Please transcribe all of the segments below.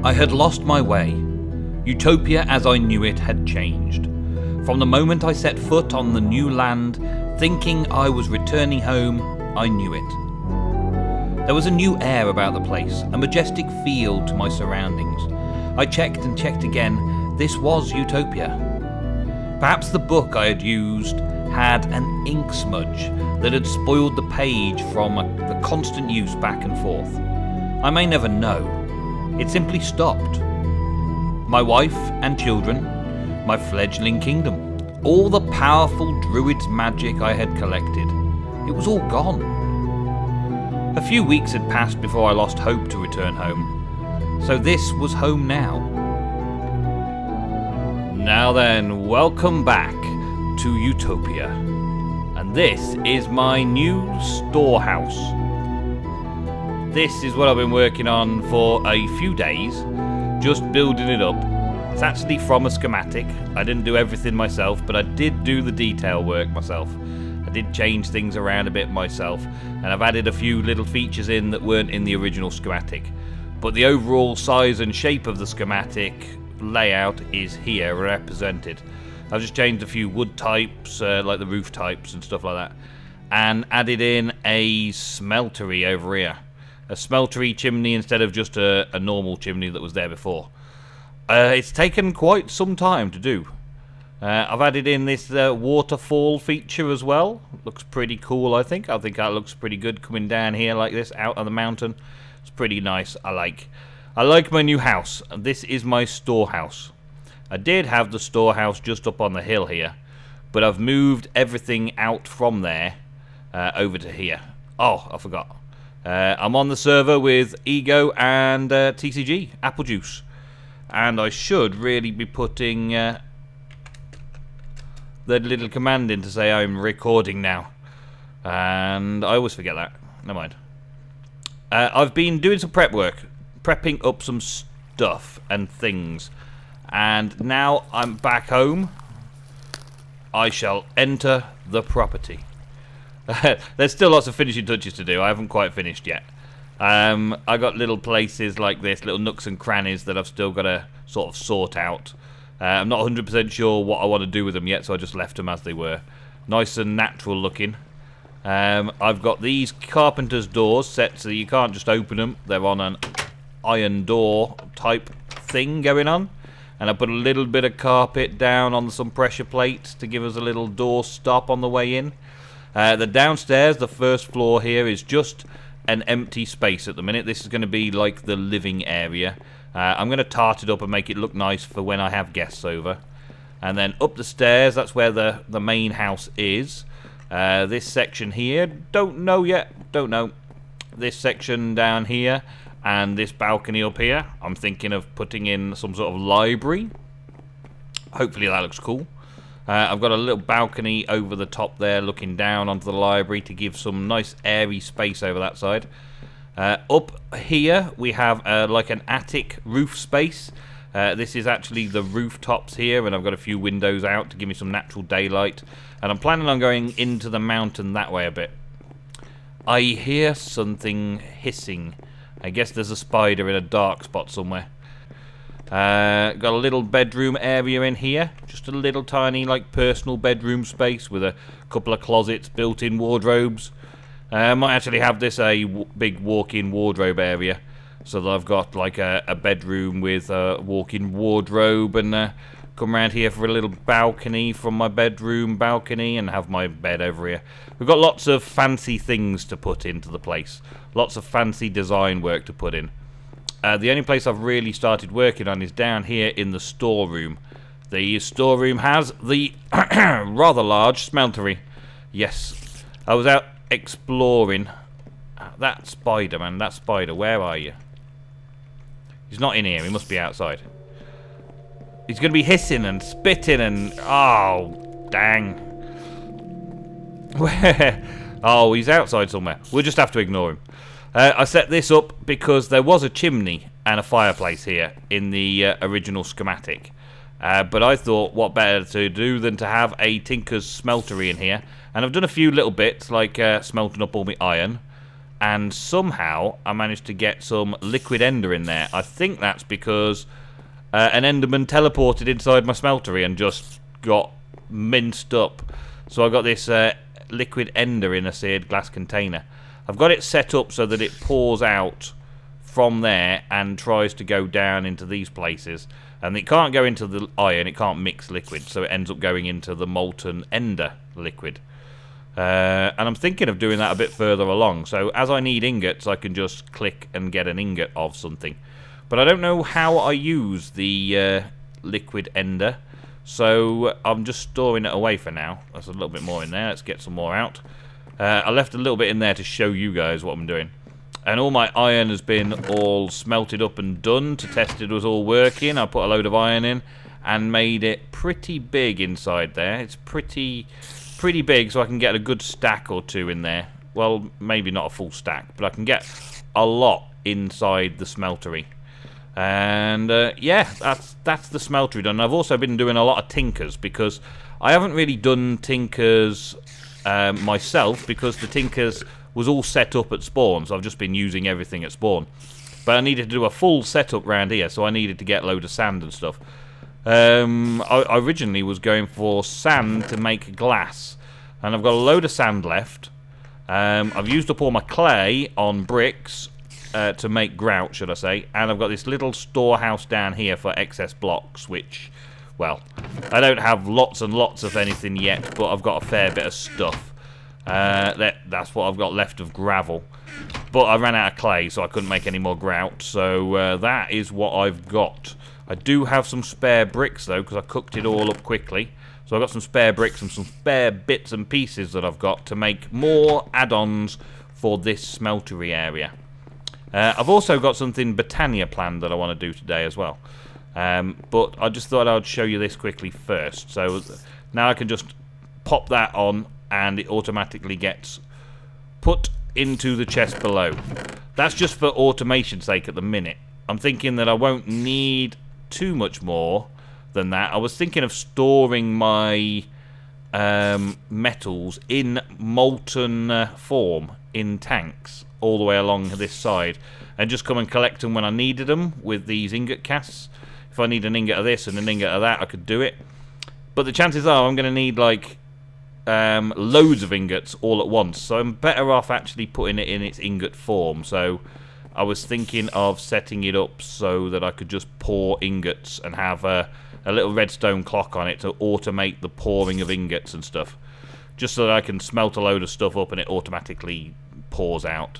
I had lost my way. Utopia as I knew it had changed. From the moment I set foot on the new land, thinking I was returning home, I knew it. There was a new air about the place, a majestic feel to my surroundings. I checked and checked again. This was Utopia. Perhaps the book I had used had an ink smudge that had spoiled the page from the constant use back and forth. I may never know. It simply stopped. My wife and children, my fledgling kingdom, all the powerful Druids magic I had collected, it was all gone. A few weeks had passed before I lost hope to return home, so this was home now. Now then, welcome back to Utopia, and this is my new storehouse. This is what I've been working on for a few days, just building it up. It's actually from a schematic. I didn't do everything myself, but I did do the detail work myself. I did change things around a bit myself, and I've added a few little features in that weren't in the original schematic. But the overall size and shape of the schematic layout is here represented. I've just changed a few wood types, like the roof types and stuff like that, and added in a smeltery over here. A smeltery chimney instead of just a normal chimney that was there before. It's taken quite some time to do. I've added in this waterfall feature as well. Looks pretty cool, I think. I think that looks pretty good coming down here like this, out on the mountain. It's pretty nice, I like my new house. This is my storehouse. I did have the storehouse just up on the hill here, but I've moved everything out from there over to here. Oh, I forgot. I'm on the server with Ego and TCG, Apple Juice. And I should really be putting the little command in to say I'm recording now. And I always forget that. Never mind. I've been doing some prep work, prepping up some stuff and things. And now I'm back home. I shall enter the property. There's still lots of finishing touches to do. I haven't quite finished yet. I got little places like this, little nooks and crannies that I've still got to sort of sort out. I'm not 100% sure what I want to do with them yet, so I just left them as they were. Nice and natural looking. I've got these carpenter's doors set so that you can't just open them. They're on an iron door type thing going on. And I put a little bit of carpet down on some pressure plates to give us a little door stop on the way in. The downstairs, the first floor here, is just an empty space at the minute. This is going to be like the living area. I'm going to tart it up and make it look nice for when I have guests over. And then up the stairs, that's where the main house is. This section here, don't know yet, don't know. This section down here and this balcony up here, I'm thinking of putting in some sort of library. Hopefully that looks cool. I've got a little balcony over the top there looking down onto the library to give some nice airy space over that side. Up here we have like an attic roof space. This is actually the rooftops here, and I've got a few windows out to give me some natural daylight. And I'm planning on going into the mountain that way a bit. I hear something hissing. I guess there's a spider in a dark spot somewhere. Got a little bedroom area in here, just a little tiny like personal bedroom space with a couple of closets, built-in wardrobes. I might actually have this a big walk-in wardrobe area, so that I've got like a bedroom with a walk-in wardrobe, and come around here for a little balcony from my bedroom balcony, and have my bed over here. We've got lots of fancy things to put into the place, lots of fancy design work to put in. The only place I've really started working on is down here in the storeroom. The storeroom has the rather large smeltery. Yes, I was out exploring. That spider, man, that spider, where are you? He's not in here, he must be outside. He's going to be hissing and spitting and... oh, dang. Where? Oh, he's outside somewhere. We'll just have to ignore him. I set this up because there was a chimney and a fireplace here in the original schematic. But I thought what better to do than to have a tinker's smeltery in here. And I've done a few little bits like smelting up all my iron. and somehow I managed to get some liquid ender in there. I think that's because an enderman teleported inside my smeltery and just got minced up. So I got this liquid ender in a seared glass container. I've got it set up so that it pours out from there and tries to go down into these places. And it can't go into the iron, it can't mix liquid, so it ends up going into the molten ender liquid. And I'm thinking of doing that a bit further along. So as I need ingots, I can just click and get an ingot of something. But I don't know how I use the liquid ender, so I'm just storing it away for now. There's a little bit more in there. Let's get some more out. I left a little bit in there to show you guys what I'm doing. And all my iron has been all smelted up and done to test it was all working. I put a load of iron in and made it pretty big inside there. It's pretty big, so I can get a good stack or two in there. Well, maybe not a full stack, but I can get a lot inside the smeltery. And yeah, that's the smeltery done. I've also been doing a lot of tinkers because I haven't really done tinkers myself because the tinkers was all set up at spawn, so I've just been using everything at spawn. But I needed to do a full setup round here, so I needed to get a load of sand and stuff. I originally was going for sand to make glass, and I've got a load of sand left. I've used up all my clay on bricks to make grout, should I say, and I've got this little storehouse down here for excess blocks, which, well, I don't have lots and lots of anything yet, but I've got a fair bit of stuff. That's what I've got left of gravel, but I ran out of clay, so I couldn't make any more grout, so that is what I've got. I do have some spare bricks though, because I cooked it all up quickly, so I've got some spare bricks and some spare bits and pieces that I've got to make more add-ons for this smeltery area. I've also got something Botania planned that I want to do today as well, but I just thought I would show you this quickly first. So now I can just pop that on and it automatically gets put into the chest below. That's just for automation's sake at the minute. I'm thinking that I won't need too much more than that. I was thinking of storing my metals in molten form in tanks all the way along this side and just come and collect them when I needed them with these ingot casts. If I need an ingot of this and an ingot of that, I could do it. But the chances are I'm going to need like loads of ingots all at once, so I'm better off actually putting it in its ingot form. So I was thinking of setting it up so that I could just pour ingots and have a little redstone clock on it to automate the pouring of ingots and stuff, just so that I can smelt a load of stuff up and it automatically pours out.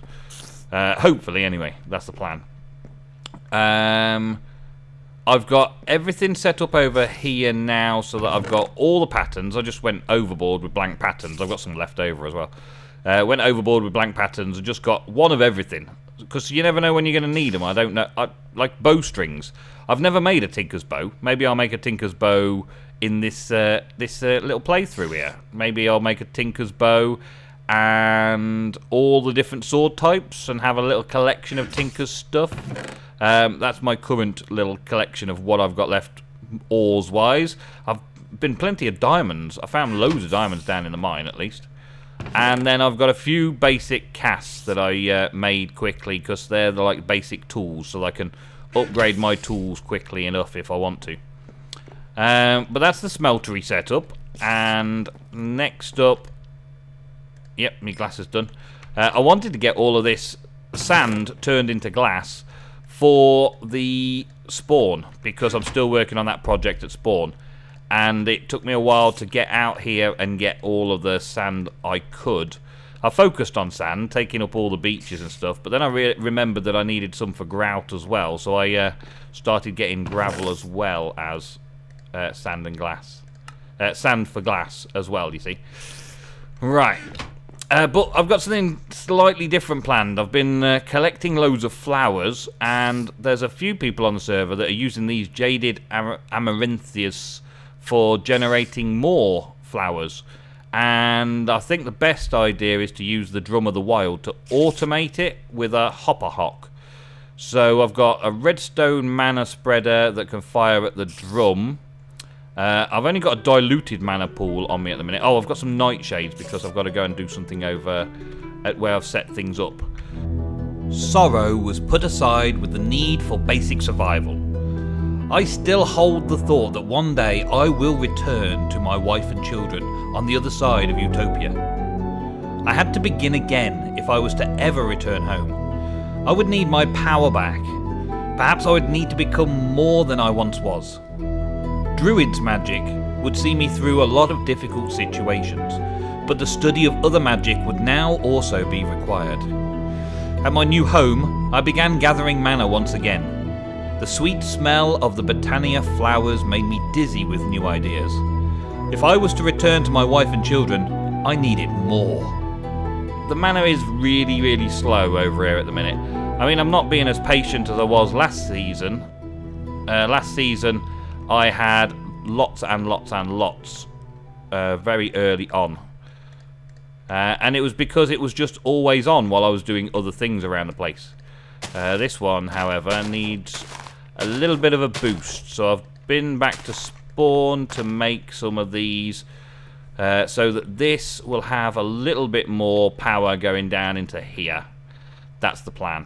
Hopefully, anyway, that's the plan. I've got everything set up over here now so that I've got all the patterns. I just went overboard with blank patterns. I've got some left over as well. Went overboard with blank patterns and just got one of everything, because you never know when you're going to need them. I don't know. Like bowstrings. I've never made a tinker's bow. Maybe I'll make a tinker's bow in this little playthrough here. Maybe I'll make a tinker's bow and all the different sword types and have a little collection of tinker's stuff. That's my current little collection of what I've got left ores wise. I've been plenty of diamonds. I found loads of diamonds down in the mine at least. And then I've got a few basic casts that I made quickly because they're the like basic tools, so I can upgrade my tools quickly enough if I want to. But that's the smeltery setup. And next up, yep, my glass is done. I wanted to get all of this sand turned into glass for the spawn, because I'm still working on that project at spawn, and it took me a while to get out here and get all of the sand I could. I focused on sand, taking up all the beaches and stuff, but then I remembered that I needed some for grout as well, so I started getting gravel as well as sand and glass. Sand for glass as well, you see. Right. But I've got something slightly different planned. I've been collecting loads of flowers, and there's a few people on the server that are using these jaded amaranthias for generating more flowers. And I think the best idea is to use the Drum of the Wild to automate it with a hopper hock. So I've got a redstone mana spreader that can fire at the drum. I've only got a diluted mana pool on me at the minute. Oh, I've got some nightshades because I've got to go and do something over at where I've set things up. Sorrow was put aside with the need for basic survival. I still hold the thought that one day I will return to my wife and children on the other side of Utopia. I had to begin again if I was to ever return home. I would need my power back. Perhaps I would need to become more than I once was. Druids magic would see me through a lot of difficult situations, but the study of other magic would now also be required. At my new home, I began gathering mana once again. The sweet smell of the Botania flowers made me dizzy with new ideas. If I was to return to my wife and children, I needed more. The mana is really slow over here at the minute. I mean, I'm not being as patient as I was last season. Last season, I had lots and lots very early on. And it was because it was just always on while I was doing other things around the place. This one, however, needs a little bit of a boost. So I've been back to spawn to make some of these so that this will have a little bit more power going down into here. That's the plan.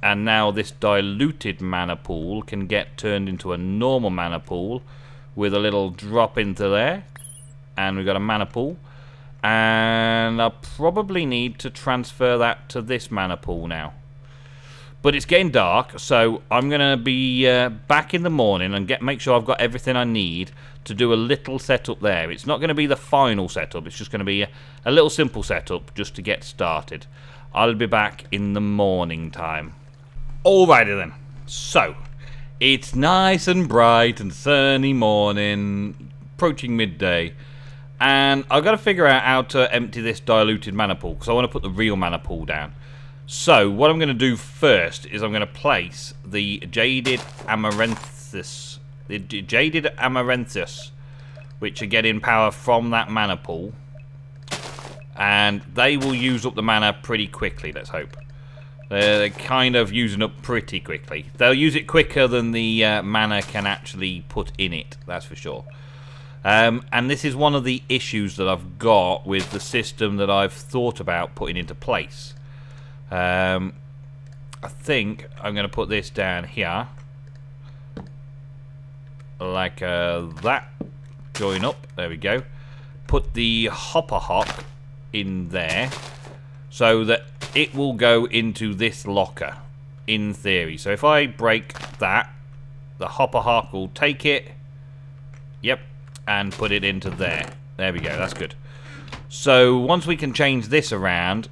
And now this diluted mana pool can get turned into a normal mana pool with a little drop into there. And we've got a mana pool. And I'll probably need to transfer that to this mana pool now. But it's getting dark, so I'm going to be back in the morning and make sure I've got everything I need to do a little setup there. It's not going to be the final setup, it's just going to be a little simple setup just to get started. I'll be back in the morning time. Alrighty then, so it's nice and bright and sunny morning, approaching midday. And I've got to figure out how to empty this diluted mana pool, because I want to put the real mana pool down. So, what I'm going to do first is I'm going to place the Jaded Amaranthus, which are getting power from that mana pool. And they will use up the mana pretty quickly, let's hope. They're kind of using up pretty quickly. They'll use it quicker than the mana can actually put in it, that's for sure. And this is one of the issues that I've got with the system that I've thought about putting into place. I think I'm going to put this down here. Like that. Join up. There we go. Put the hopper hop in there. So that it will go into this locker. In theory. So if I break that, the hopper hop will take it. Yep. And put it into there. There we go, that's good. So once we can change this around,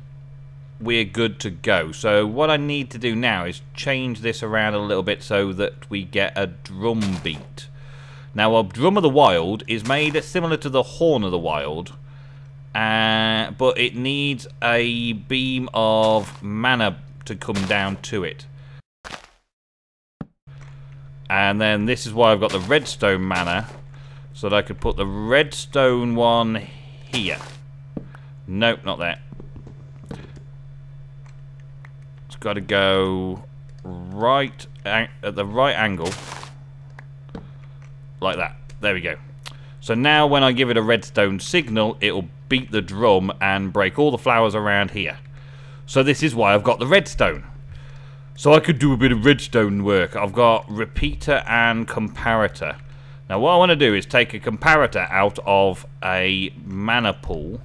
we're good to go. So what I need to do now is change this around a little bit so that we get a drum beat. Now a drum of the wild is made similar to the horn of the wild, but it needs a beam of mana to come down to it. And then this is why I've got the redstone mana, so that I could put the redstone one here. Nope, not there. It's got to go right at the right angle. Like that. There we go. So now when I give it a redstone signal, it'll beat the drum and break all the flowers around here. So this is why I've got the redstone. So I could do a bit of redstone work. I've got repeater and comparator. Now what I want to do is take a comparator out of a mana pool,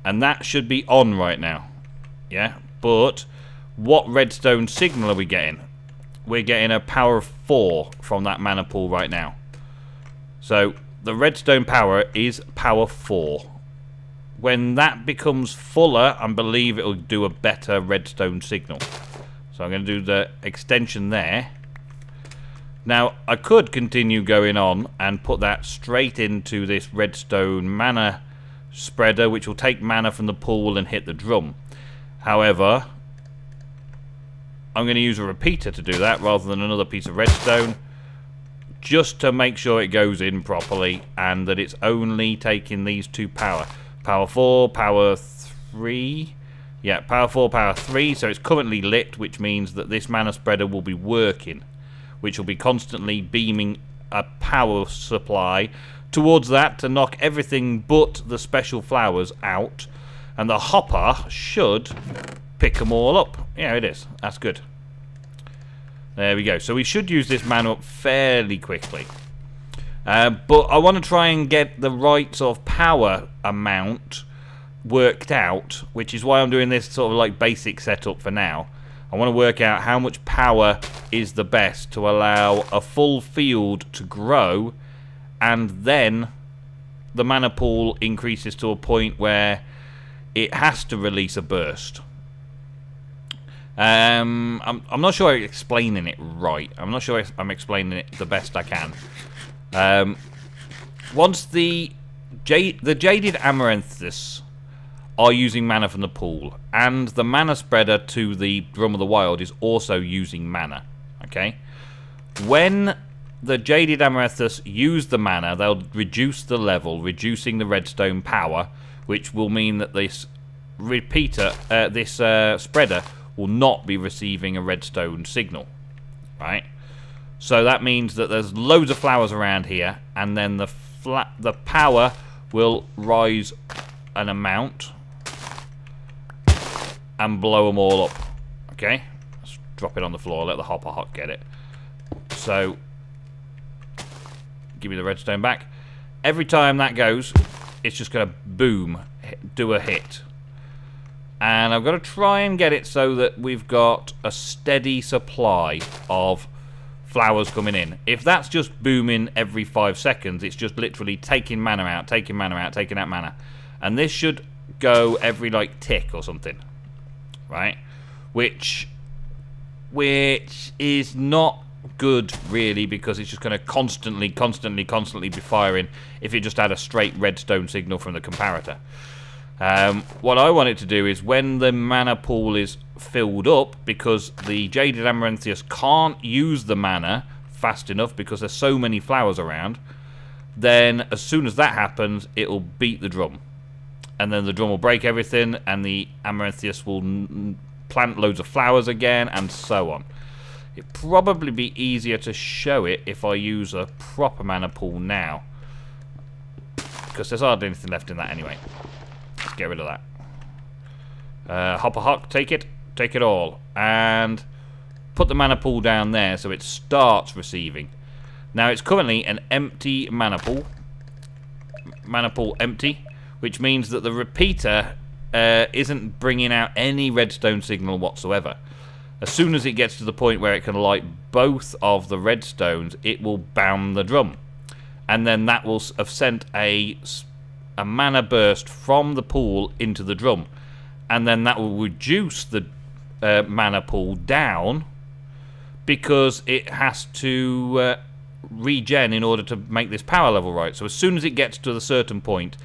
and that should be on right now. Yeah, but what redstone signal are we getting? We're getting a power of 4 from that mana pool right now. So the redstone power is power 4. When that becomes fuller, I believe it will do a better redstone signal. So I'm going to do the extension there. Now, I could continue going on and put that straight into this redstone mana spreader, which will take mana from the pool and hit the drum. However, I'm going to use a repeater to do that rather than another piece of redstone, just to make sure it goes in properly and that it's only taking these two power. Power 4, power 3. Yeah, power 4, power 3. So it's currently lit, which means that this mana spreader will be working, which will be constantly beaming a power supply towards that to knock everything but the special flowers out. And the hopper should pick them all up. Yeah, it is. That's good. There we go. So we should use this mana up fairly quickly. But I want to try and get the right sort of power amount worked out, which is why I'm doing this sort of like basic setup for now. I want to work out how much power is the best to allow a full field to grow, and then the mana pool increases to a point where it has to release a burst. I'm not sure I'm explaining it right. I'm not sure I'm explaining it the best I can. Once the Jaded Amaranthus are using mana from the pool, and the mana spreader to the Drum of the Wild is also using mana. Okay? When the Jaded Amaranthus use the mana, they'll reduce the level, reducing the redstone power, which will mean that this repeater, spreader, will not be receiving a redstone signal. Right? So that means that there's loads of flowers around here, and then the power will rise an amount and blow them all up. Okay? Let's drop it on the floor, let the hopper hot get it. So, give me the redstone back. Every time that goes, it's just going to boom, do a hit. And I've got to try and get it so that we've got a steady supply of flowers coming in. If that's just booming every 5 seconds, it's just literally taking mana out, taking mana out, taking out mana. And this should go every like tick or something. Right? Which is not good really, because it's just going to constantly be firing if it just had a straight redstone signal from the comparator. What I want it to do is when the mana pool is filled up, because the Jaded Amaranthus can't use the mana fast enough because there's so many flowers around, then as soon as that happens, it'll beat the drum. And then the drum will break everything, and the Amaranthus will plant loads of flowers again, and so on. It'd probably be easier to show it if I use a proper mana pool now, because there's hardly anything left in that anyway. Let's get rid of that. Hopper Hock, take it all, and put the mana pool down there so it starts receiving. Now it's currently an empty mana pool. Mana pool empty, which means that the repeater isn't bringing out any redstone signal whatsoever. As soon as it gets to the point where it can light both of the redstones, it will bam the drum. And then that will have sent a mana burst from the pool into the drum. And then that will reduce the mana pool down, because it has to regen in order to make this power level right. So as soon as it gets to a certain point,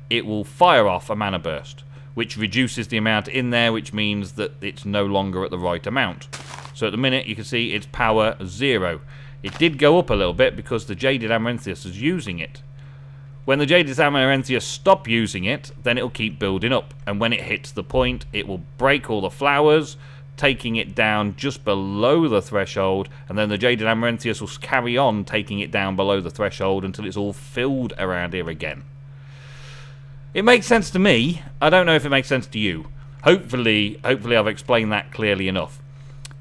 it will fire off a mana burst, which reduces the amount in there, which means that it's no longer at the right amount. So at the minute, you can see it's power 0. It did go up a little bit because the Jaded Amaranthus is using it. When the Jaded Amaranthus stop using it, then it'll keep building up. And when it hits the point, it will break all the flowers, taking it down just below the threshold, and then the Jaded Amaranthus will carry on taking it down below the threshold until it's all filled around here again. It makes sense to me. I don't know if it makes sense to you. Hopefully I've explained that clearly enough.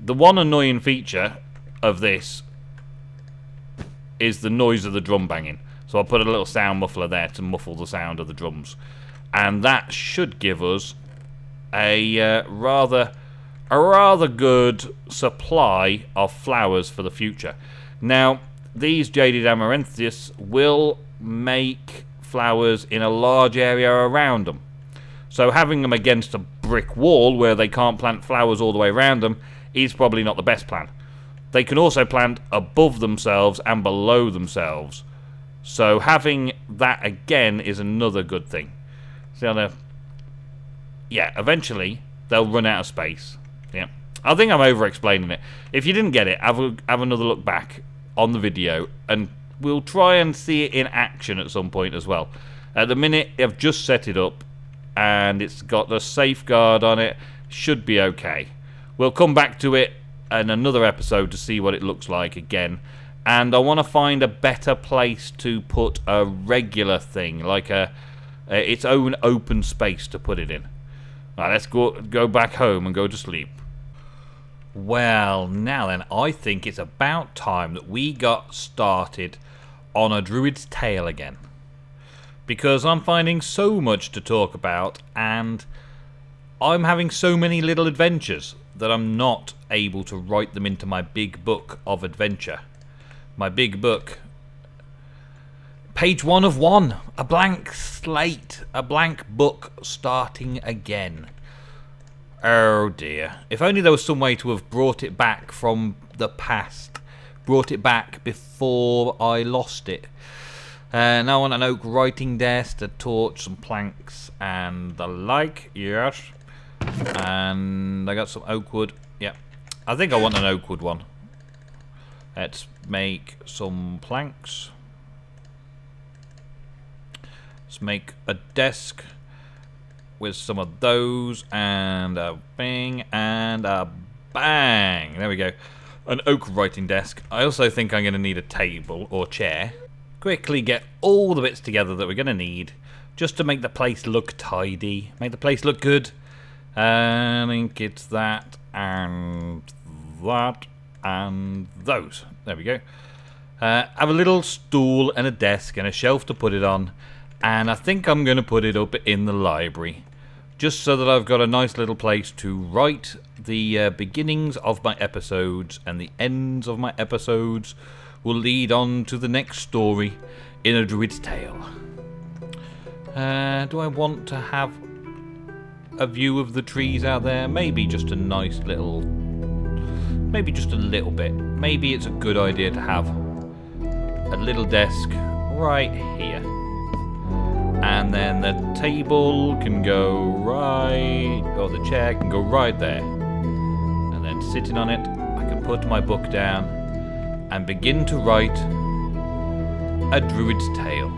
The one annoying feature of this is the noise of the drum banging. So I'll put a little sound muffler there to muffle the sound of the drums. And that should give us a rather good supply of flowers for the future. Now, these Jaded Amaranthus will make flowers in a large area around them. So having them against a brick wall where they can't plant flowers all the way around them is probably not the best plan. They can also plant above themselves and below themselves. So having that again is another good thing. So yeah, eventually they'll run out of space. Yeah, I think I'm over explaining it. If you didn't get it, have another look back on the video, and we'll try and see it in action at some point as well. At the minute, I've just set it up, and it's got the safeguard on it. Should be okay. We'll come back to it in another episode to see what it looks like again. And I want to find a better place to put a regular thing, like its own open space to put it in. Alright, let's go back home and go to sleep. Well, now then, I think it's about time that we got started on a Druid's Tale again. Because I'm finding so much to talk about, and I'm having so many little adventures that I'm not able to write them into my big book of adventure. My big book. Page 1 of 1. A blank slate. A blank book starting again. Oh dear. If only there was some way to have brought it back from the past. Brought it back before I lost it. Now I want an oak writing desk, a torch, some planks, and the like. Yes. And I got some oak wood. Yeah. I think I want an oak wood one. Let's make some planks. Let's make a desk with some of those, and a bing, and a bang. There we go. An oak writing desk. I also think I'm going to need a table or chair. Quickly get all the bits together that we're going to need, just to make the place look tidy, make the place look good. I think it's that, and that, and those. There we go. Have a little stool and a desk and a shelf to put it on, and I think I'm going to put it up in the library. Just so that I've got a nice little place to write the beginnings of my episodes, and the ends of my episodes will lead on to the next story in a Druid's Tale. Do I want to have a view of the trees out there? Maybe just a nice little... Maybe just a little bit. Maybe it's a good idea to have a little desk right here. And then the table can go right, or the chair can go right there. And then sitting on it, I can put my book down and begin to write a Druid's Tale.